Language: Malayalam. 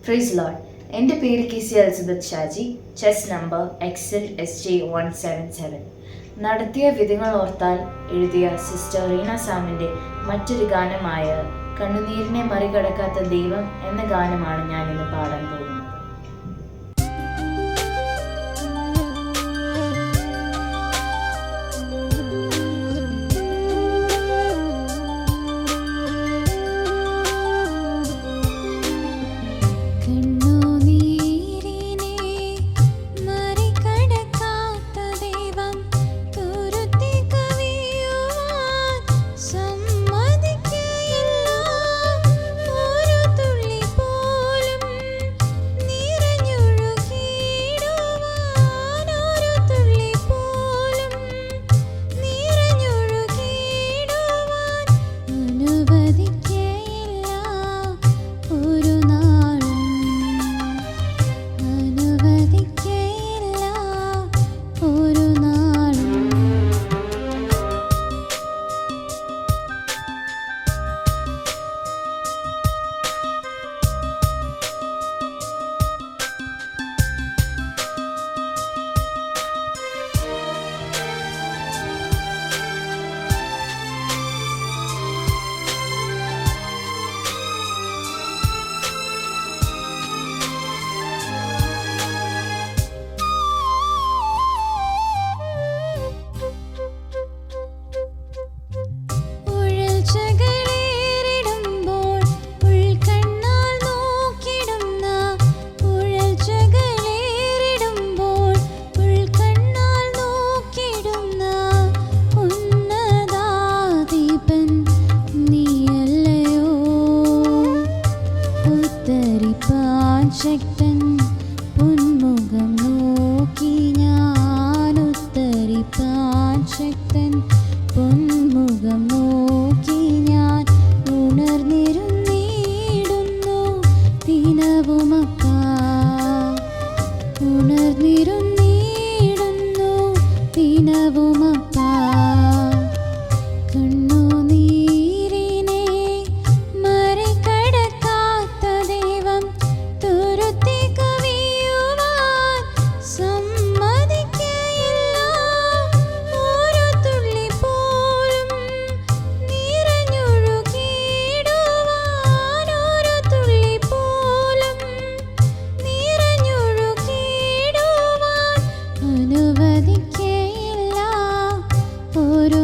Freeze load. എൻ്റെ പേര് KC Elizabeth Shaji. Chess number XLSJ177. നടത്തിയ വിധികൾ ഓർത്താൽ എഴുതിയ സിസ്റ്റർ റീന സാമിൻ്റെ മറ്റൊരു ഗാനമായ കണ്ണുനീരിനെ മറികടക്കാത്ത ദൈവം എന്ന ഗാനമാണ് ഞാൻ ഇന്ന് പാടാൻ പോകുന്നത്. ശക്തൻ പൊന്മുഖം നോക്കി ഞാൻ ഉത്തരിപ്പാൻ ശക്തൻ പൊന്മുഖം നോക്കി ഞാൻ ഉണർന്നിരുന്നിടുന്നു ദിനവുമക്ക ഉണർന്നിരുന്നിടുന്നു ദിനവുമക്ക അനുവദിക്കയില്ല ഒരു